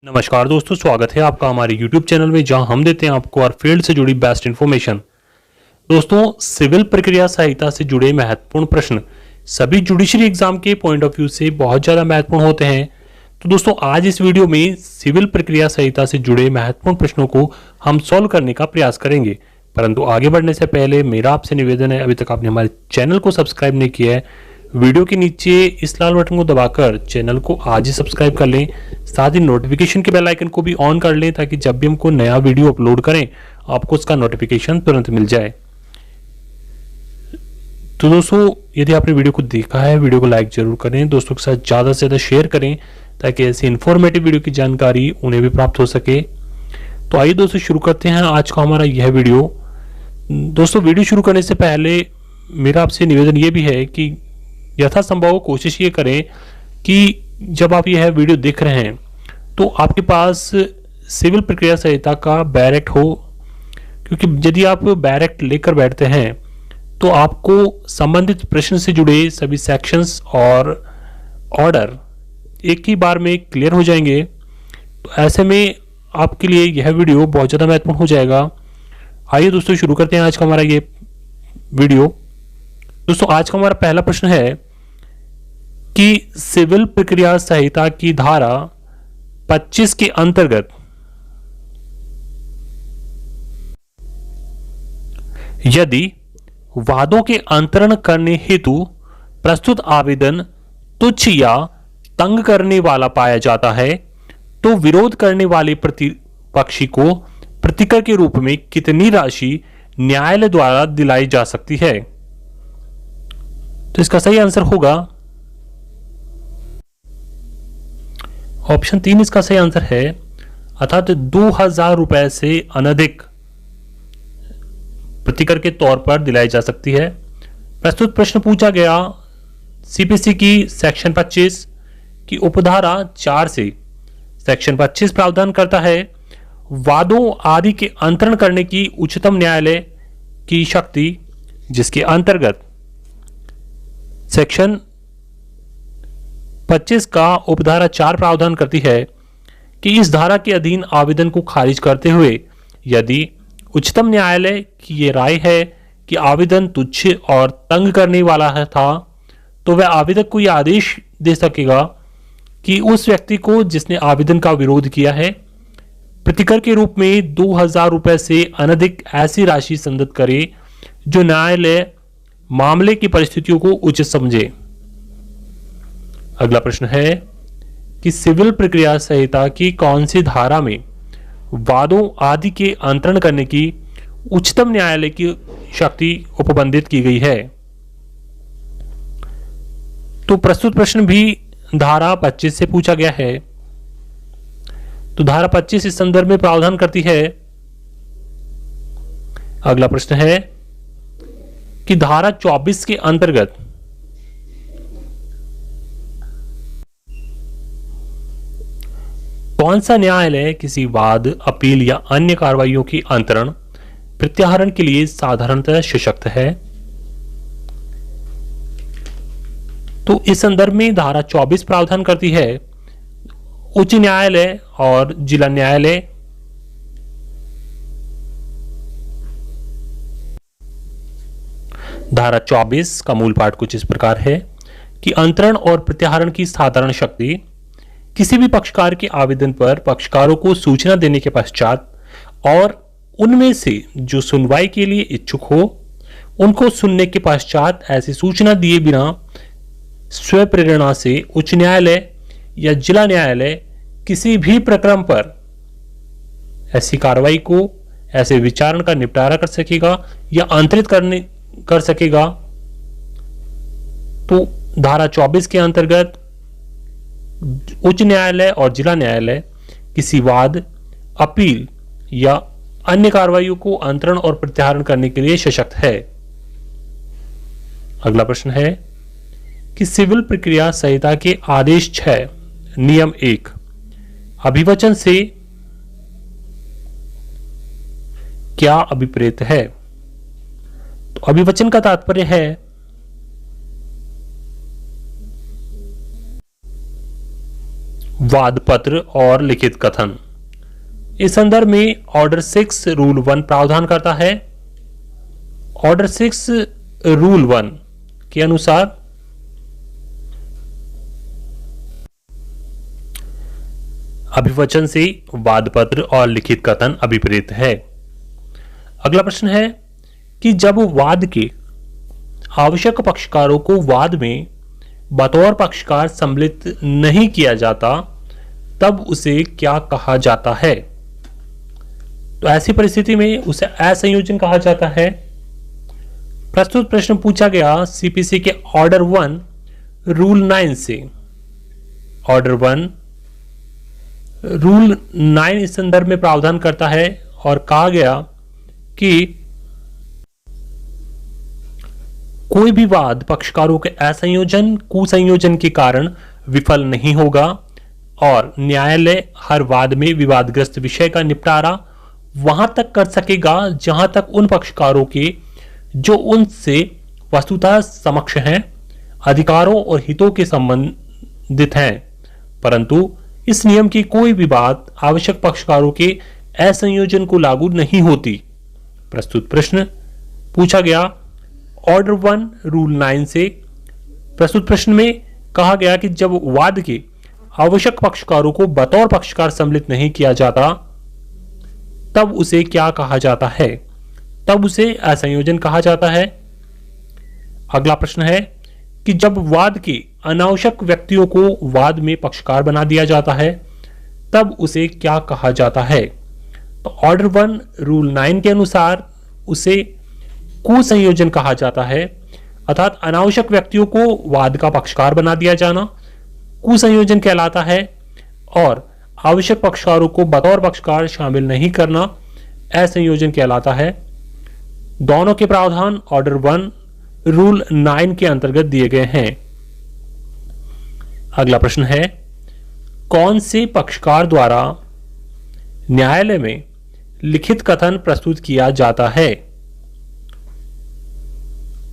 नमस्कार दोस्तों, स्वागत है आपका हमारे YouTube चैनल में, जहां हम देते हैं आपको हर फील्ड से जुड़ी बेस्ट इन्फॉर्मेशन। दोस्तों, सिविल प्रक्रिया संहिता से जुड़े महत्वपूर्ण प्रश्न सभी जुडिशरी एग्जाम के पॉइंट ऑफ व्यू से बहुत ज़्यादा महत्वपूर्ण होते हैं। तो दोस्तों, आज इस वीडियो में सिविल प्रक्रिया संहिता से जुड़े महत्वपूर्ण प्रश्नों को हम सॉल्व करने का प्रयास करेंगे। परंतु आगे बढ़ने से पहले मेरा आपसे निवेदन है, अभी तक आपने हमारे चैनल को सब्सक्राइब नहीं किया है, वीडियो के नीचे इस लाल बटन को दबाकर चैनल को आज ही सब्सक्राइब कर लें। साथ ही नोटिफिकेशन के बेल आइकन को भी ऑन कर लें, ताकि जब भी हमको नया वीडियो अपलोड करें आपको उसका नोटिफिकेशन तुरंत मिल जाए। तो दोस्तों, यदि आपने वीडियो को देखा है, वीडियो को लाइक जरूर करें, दोस्तों के साथ ज़्यादा से ज़्यादा शेयर करें, ताकि ऐसी इन्फॉर्मेटिव वीडियो की जानकारी उन्हें भी प्राप्त हो सके। तो आइए दोस्तों, शुरू करते हैं आज का हमारा यह वीडियो। दोस्तों, वीडियो शुरू करने से पहले मेरा आपसे निवेदन ये भी है कि यथासंभव कोशिश ये करें कि जब आप यह वीडियो देख रहे हैं तो आपके पास सिविल प्रक्रिया संहिता का बैरेक्ट हो, क्योंकि यदि आप बैरेक्ट लेकर बैठते हैं तो आपको संबंधित प्रश्न से जुड़े सभी सेक्शंस और ऑर्डर एक ही बार में क्लियर हो जाएंगे। तो ऐसे में आपके लिए यह वीडियो बहुत ज़्यादा महत्वपूर्ण हो जाएगा। आइए दोस्तों, शुरू करते हैं आज का हमारा ये वीडियो। दोस्तों, आज का हमारा पहला प्रश्न है कि सिविल प्रक्रिया संहिता की धारा 25 के अंतर्गत यदि वादों के अंतरण करने हेतु प्रस्तुत आवेदन तुच्छ या तंग करने वाला पाया जाता है, तो विरोध करने वाले प्रतिपक्षी को प्रतिकर के रूप में कितनी राशि न्यायालय द्वारा दिलाई जा सकती है? तो इसका सही आंसर होगा ऑप्शन 3। इसका सही आंसर है, अर्थात 2000 रुपए से अनधिक प्रतिकर के तौर पर दिलाई जा सकती है। प्रस्तुत प्रश्न पूछा गया सीपीसी की सेक्शन 25 की उपधारा 4 से। सेक्शन 25 प्रावधान करता है, वादों आदि के अंतरण करने की उच्चतम न्यायालय की शक्ति, जिसके अंतर्गत सेक्शन 25 का उपधारा 4 प्रावधान करती है कि इस धारा के अधीन आवेदन को खारिज करते हुए यदि उच्चतम न्यायालय की ये राय है कि आवेदन तुच्छ और तंग करने वाला है था, तो वह आवेदक को यह आदेश दे सकेगा कि उस व्यक्ति को जिसने आवेदन का विरोध किया है, प्रतिकर के रूप में 2000 रुपए से अनधिक ऐसी राशि संदत करे जो न्यायालय मामले की परिस्थितियों को उचित समझे। अगला प्रश्न है कि सिविल प्रक्रिया संहिता की कौन सी धारा में वादों आदि के अंतरण करने की उच्चतम न्यायालय की शक्ति उपबंधित की गई है? तो प्रस्तुत प्रश्न भी धारा 25 से पूछा गया है। तो धारा 25 इस संदर्भ में प्रावधान करती है। अगला प्रश्न है कि धारा 24 के अंतर्गत कौन सा न्यायालय किसी वाद, अपील या अन्य कार्रवाइयों की अंतरण प्रत्याहरण के लिए साधारणतः सशक्त है? तो इस संदर्भ में धारा 24 प्रावधान करती है, उच्च न्यायालय और जिला न्यायालय धारा 24 का मूल पाठ कुछ इस प्रकार है कि अंतरण और प्रत्याहरण की साधारण शक्ति किसी भी पक्षकार के आवेदन पर पक्षकारों को सूचना देने के पश्चात और उनमें से जो सुनवाई के लिए इच्छुक हो उनको सुनने के पश्चात ऐसी सूचना दिए बिना स्वप्रेरणा से उच्च न्यायालय या जिला न्यायालय किसी भी प्रकरण पर ऐसी कार्रवाई को, ऐसे विचारण का निपटारा कर सकेगा या अंतरित कर सकेगा। तो धारा 24 के अंतर्गत उच्च न्यायालय और जिला न्यायालय किसी वाद, अपील या अन्य कार्रवाइयों को अंतरण और प्रत्याहरण करने के लिए सशक्त है। अगला प्रश्न है कि सिविल प्रक्रिया संहिता के आदेश 6 नियम 1 अभिवचन से क्या अभिप्रेत है? तो अभिवचन का तात्पर्य है वाद पत्र और लिखित कथन। इस संदर्भ में ऑर्डर 6 रूल 1 प्रावधान करता है। ऑर्डर 6 रूल 1 के अनुसार अभिवचन से वाद पत्र और लिखित कथन अभिप्रेत है। अगला प्रश्न है कि जब वाद के आवश्यक पक्षकारों को वाद में बतौर पक्षकार सम्मिलित नहीं किया जाता तब उसे क्या कहा जाता है? तो ऐसी परिस्थिति में उसे असंयोजन कहा जाता है। प्रस्तुत प्रश्न पूछा गया सीपीसी के ऑर्डर 1 रूल 9 से। ऑर्डर 1 रूल 9 इस संदर्भ में प्रावधान करता है और कहा गया कि कोई भी वाद पक्षकारों के असंयोजन कुसंयोजन के कारण विफल नहीं होगा और न्यायालय हर वाद में विवादग्रस्त विषय का निपटारा वहां तक कर सकेगा जहां तक उन पक्षकारों के जो उनसे वस्तुतः समक्ष हैं अधिकारों और हितों के संबंधित हैं, परंतु इस नियम की कोई भी बात आवश्यक पक्षकारों के असंयोजन को लागू नहीं होती। प्रस्तुत प्रश्न पूछा गया ऑर्डर 1 रूल 9 से। प्रस्तुत प्रश्न में कहा गया कि जब वाद के आवश्यक पक्षकारों को बतौर पक्षकार सम्मिलित नहीं किया जाता तब उसे क्या कहा जाता है? तब उसे असंयोजन कहा जाता है। अगला प्रश्न है कि जब वाद के अनावश्यक व्यक्तियों को वाद में पक्षकार बना दिया जाता है तब उसे क्या कहा जाता है? तो ऑर्डर 1 रूल 9 के अनुसार उसे कुसंयोजन कहा जाता है, अर्थात अनावश्यक व्यक्तियों को वाद का पक्षकार बना दिया जाना कुसंयोजन कहलाता है और आवश्यक पक्षकारों को बतौर पक्षकार शामिल नहीं करना असंयोजन कहलाता है। दोनों के प्रावधान ऑर्डर 1 रूल 9 के अंतर्गत दिए गए हैं। अगला प्रश्न है कौन से पक्षकार द्वारा न्यायालय में लिखित कथन प्रस्तुत किया जाता है?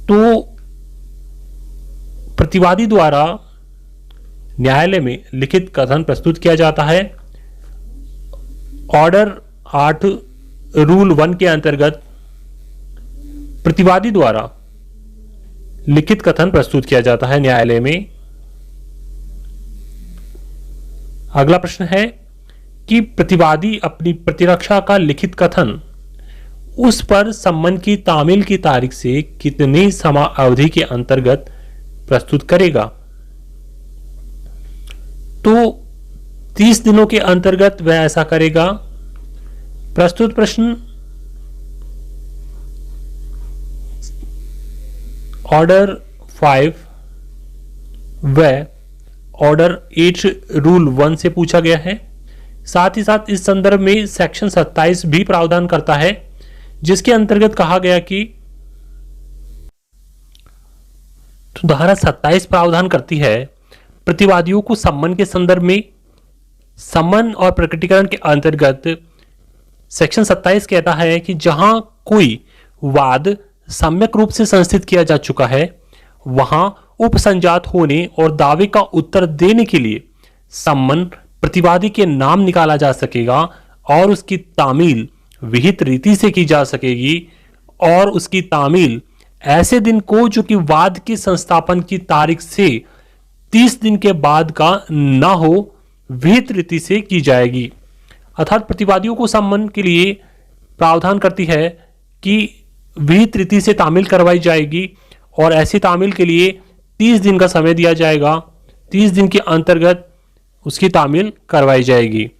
तो प्रतिवादी द्वारा न्यायालय में लिखित कथन प्रस्तुत किया जाता है। ऑर्डर 8 रूल 1 के अंतर्गत प्रतिवादी द्वारा लिखित कथन प्रस्तुत किया जाता है न्यायालय में। अगला प्रश्न है कि प्रतिवादी अपनी प्रतिरक्षा का लिखित कथन उस पर सम्मन की तामील की तारीख से कितनी समय अवधि के अंतर्गत प्रस्तुत करेगा? तो 30 दिनों के अंतर्गत वह ऐसा करेगा। प्रस्तुत प्रश्न ऑर्डर 5 व ऑर्डर 8 रूल 1 से पूछा गया है। साथ ही साथ इस संदर्भ में सेक्शन 27 भी प्रावधान करता है जिसके अंतर्गत कहा गया कि तो धारा 27 प्रावधान करती है प्रतिवादियों को सम्मन के संदर्भ में सम्मन और प्रकटीकरण के अंतर्गत सेक्शन 27 कहता है कि जहां कोई वाद सम्यक रूप से संस्थित किया जा चुका है वहां उपसंजात होने और दावे का उत्तर देने के लिए सम्मन प्रतिवादी के नाम निकाला जा सकेगा और उसकी तामील विहित रीति से की जा सकेगी और उसकी तामील ऐसे दिन को जो कि वाद के संस्थापन की तारीख से 30 दिन के बाद का ना हो विहित रीति से की जाएगी। अर्थात प्रतिवादियों को सम्मन के लिए प्रावधान करती है कि विहित रीति से तामील करवाई जाएगी और ऐसी तामील के लिए 30 दिन का समय दिया जाएगा। 30 दिन के अंतर्गत उसकी तामील करवाई जाएगी।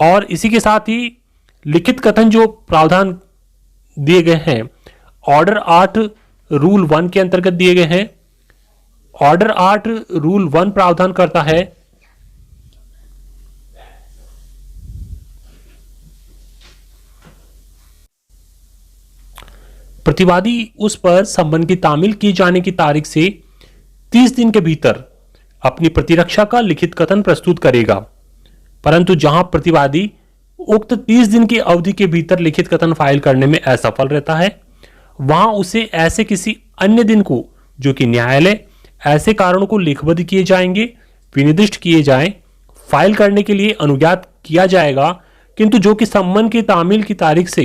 और इसी के साथ ही लिखित कथन जो प्रावधान दिए गए हैं ऑर्डर 8 रूल 1 के अंतर्गत दिए गए हैं। ऑर्डर 8 रूल 1 प्रावधान करता है प्रतिवादी उस पर सम्मन की तामील की जाने की तारीख से 30 दिन के भीतर अपनी प्रतिरक्षा का लिखित कथन प्रस्तुत करेगा, परंतु जहां प्रतिवादी उक्त 30 दिन की अवधि के भीतर लिखित कथन फाइल करने में असफल रहता है वहां उसे ऐसे किसी अन्य दिन को जो कि न्यायालय ऐसे कारणों को लिखबद्ध किए जाएंगे विनिर्दिष्ट किए जाएं फाइल करने के लिए अनुज्ञात किया जाएगा, किंतु जो कि सम्मन की तामील की तारीख से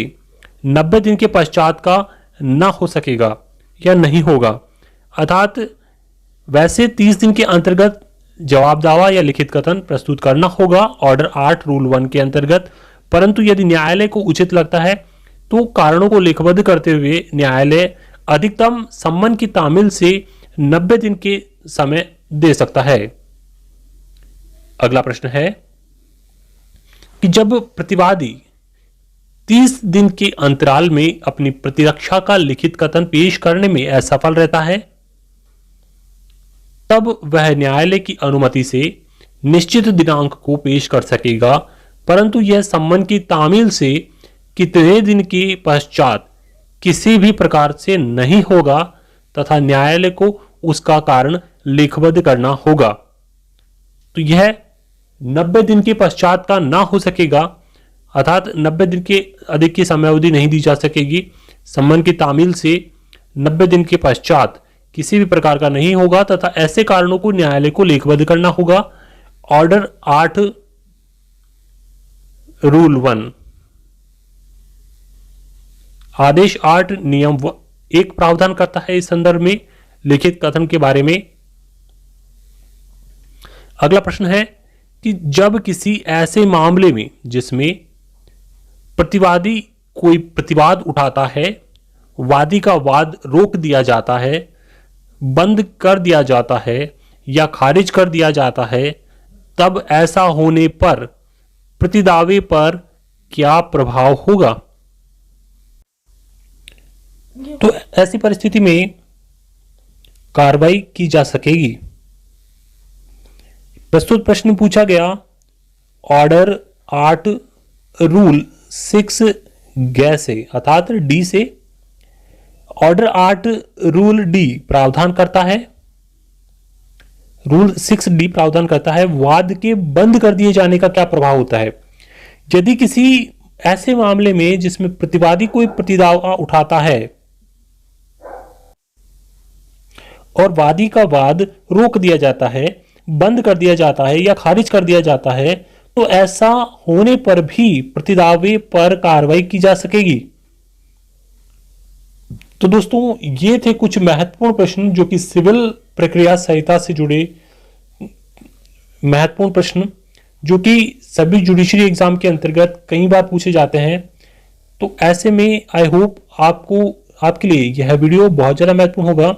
90 दिन के पश्चात का न हो सकेगा या नहीं होगा। अर्थात वैसे 30 दिन के अंतर्गत जवाब दावा या लिखित कथन प्रस्तुत करना होगा ऑर्डर 8 रूल 1 के अंतर्गत, परंतु यदि न्यायालय को उचित लगता है तो कारणों को लेखबद्ध करते हुए न्यायालय अधिकतम सम्मन की तामील से 90 दिन के समय दे सकता है। अगला प्रश्न है कि जब प्रतिवादी 30 दिन के अंतराल में अपनी प्रतिरक्षा का लिखित कथन पेश करने में असफल रहता है, तब वह न्यायालय की अनुमति से निश्चित दिनांक को पेश कर सकेगा, परंतु यह सम्मन की तामील से कितने दिन के पश्चात किसी भी प्रकार से नहीं होगा तथा न्यायालय को उसका कारण लिखबद्ध करना होगा। तो यह 90 दिन के पश्चात का ना हो सकेगा, अर्थात 90 दिन के अधिक की समयावधि नहीं दी जा सकेगी। सम्मन की तामील से 90 दिन के पश्चात किसी भी प्रकार का नहीं होगा तथा ऐसे कारणों को न्यायालय को लेखबद्ध करना होगा। ऑर्डर 8 रूल 1 आदेश 8 नियम 1 प्रावधान करता है इस संदर्भ में लिखित कथन के बारे में। अगला प्रश्न है कि जब किसी ऐसे मामले में जिसमें प्रतिवादी कोई प्रतिवाद उठाता है, वादी का वाद रोक दिया जाता है, बंद कर दिया जाता है या खारिज कर दिया जाता है, तब ऐसा होने पर प्रतिदावे पर क्या प्रभाव होगा? तो ऐसी परिस्थिति में कार्रवाई की जा सकेगी। प्रस्तुत प्रश्न पूछा गया ऑर्डर 8 रूल 6 ग से अर्थात डी से। ऑर्डर 8 रूल डी प्रावधान करता है, रूल 6 डी प्रावधान करता है वाद के बंद कर दिए जाने का क्या प्रभाव होता है। यदि किसी ऐसे मामले में जिसमें प्रतिवादी कोई प्रतिदावा उठाता है और वादी का वाद रोक दिया जाता है, बंद कर दिया जाता है या खारिज कर दिया जाता है, तो ऐसा होने पर भी प्रतिदावे पर कार्रवाई की जा सकेगी। तो दोस्तों ये थे कुछ महत्वपूर्ण प्रश्न जो कि सिविल प्रक्रिया संहिता से जुड़े महत्वपूर्ण प्रश्न जो कि सभी जुडिशरी एग्जाम के अंतर्गत कई बार पूछे जाते हैं। तो ऐसे में आई होप आपके लिए यह वीडियो बहुत ज्यादा महत्वपूर्ण होगा।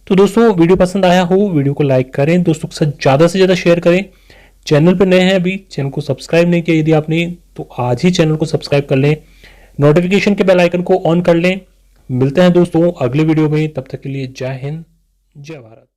तो दोस्तों वीडियो पसंद आया हो वीडियो को लाइक करें, दोस्तों के साथ ज्यादा से ज्यादा शेयर करें। चैनल पर नए हैं अभी चैनल को सब्सक्राइब नहीं किया यदि आपने तो आज ही चैनल को सब्सक्राइब कर लें, नोटिफिकेशन के बेल आइकन को ऑन कर लें। मिलते हैं दोस्तों अगले वीडियो में, तब तक के लिए जय हिंद जय भारत।